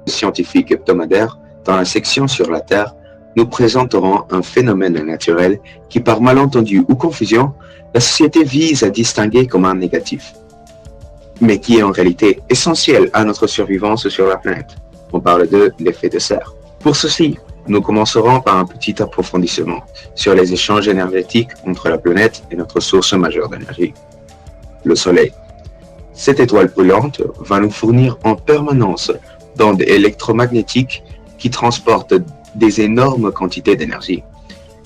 Scientifique hebdomadaire, dans la section sur la Terre, nous présenterons un phénomène naturel qui, par malentendu ou confusion, la société vise à distinguer comme un négatif, mais qui est en réalité essentiel à notre survivance sur la planète. On parle de l'effet de serre. Pour ceci, nous commencerons par un petit approfondissement sur les échanges énergétiques entre la planète et notre source majeure d'énergie, le Soleil. Cette étoile brûlante va nous fournir en permanence d'ondes électromagnétiques qui transportent des énormes quantités d'énergie.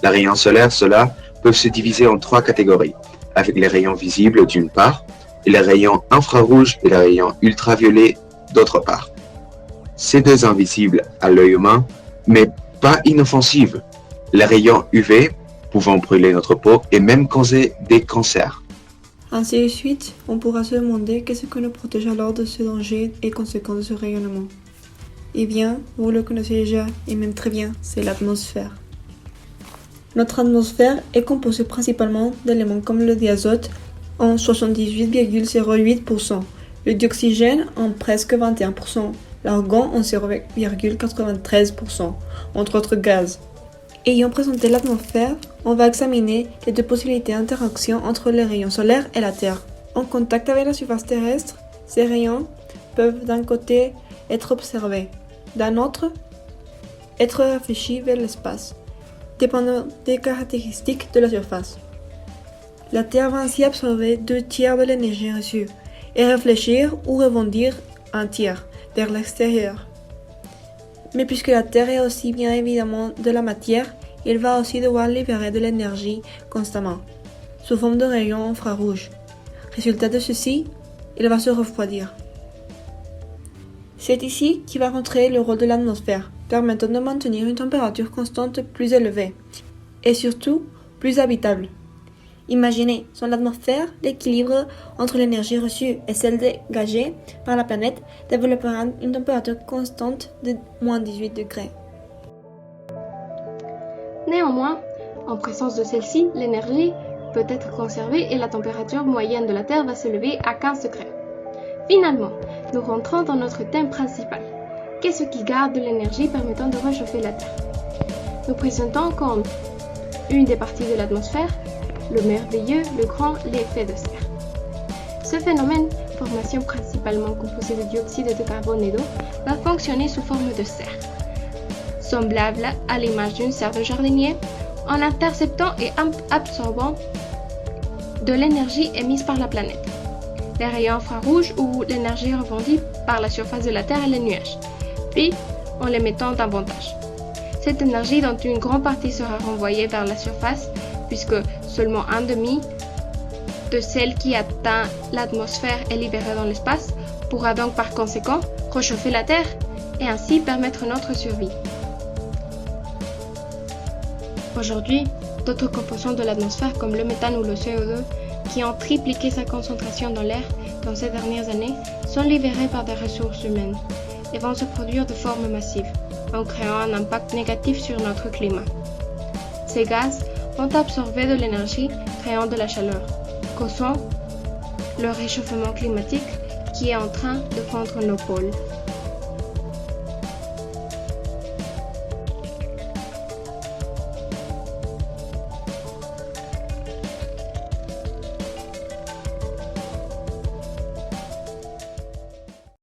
Les rayons solaires, ceux-là, peuvent se diviser en 3 catégories, avec les rayons visibles d'une part, et les rayons infrarouges et les rayons ultraviolets d'autre part. Ces deux invisibles à l'œil humain, mais pas inoffensives. Les rayons UV pouvant brûler notre peau et même causer des cancers. Ainsi de suite, on pourra se demander qu'est-ce que nous protège alors de ce danger et conséquences de ce rayonnement. Eh bien, vous le connaissez déjà, et même très bien, c'est l'atmosphère. Notre atmosphère est composée principalement d'éléments comme le diazote en 78,08%, le dioxygène en presque 21%, l'argon en 0,93%, entre autres gaz. Ayant présenté l'atmosphère, on va examiner les 2 possibilités d'interaction entre les rayons solaires et la Terre. En contact avec la surface terrestre, ces rayons peuvent d'un côté être observés, d'un autre être réfléchis vers l'espace, dépendant des caractéristiques de la surface. La Terre va ainsi absorber 2 tiers de l'énergie reçue et réfléchir ou rebondir 1 tiers vers l'extérieur. Mais puisque la Terre est aussi bien évidemment de la matière, il va aussi devoir libérer de l'énergie constamment, sous forme de rayons infrarouges. Résultat de ceci, il va se refroidir. C'est ici qui va rentrer le rôle de l'atmosphère, permettant de maintenir une température constante plus élevée, et surtout plus habitable. Imaginez, sans l'atmosphère, l'équilibre entre l'énergie reçue et celle dégagée par la planète développera une température constante de moins 18 degrés. Néanmoins, en présence de celle-ci, l'énergie peut être conservée et la température moyenne de la Terre va s'élever à 15 degrés. Finalement, nous rentrons dans notre thème principal. Qu'est-ce qui garde de l'énergie permettant de réchauffer la Terre? Nous présentons comme une des parties de l'atmosphère le merveilleux, le grand, l'effet de serre. Ce phénomène, formation principalement composée de dioxyde de carbone et d'eau, va fonctionner sous forme de serre, semblable à l'image d'une serre de jardinier, en interceptant et absorbant de l'énergie émise par la planète, les rayons infrarouges ou l'énergie rebondie par la surface de la Terre et les nuages, puis en les mettant davantage. Cette énergie, dont une grande partie sera renvoyée vers la surface, puisque seulement un demi de celle qui atteint l'atmosphère est libérée dans l'espace, pourra donc par conséquent réchauffer la Terre et ainsi permettre notre survie. Aujourd'hui, d'autres composants de l'atmosphère comme le méthane ou le CO2, qui ont tripliqué sa concentration dans l'air dans ces dernières années, sont libérés par des ressources humaines et vont se produire de forme massive, en créant un impact négatif sur notre climat. Ces gaz vont absorber de l'énergie, créant de la chaleur, causant le réchauffement climatique qui est en train de fondre nos pôles.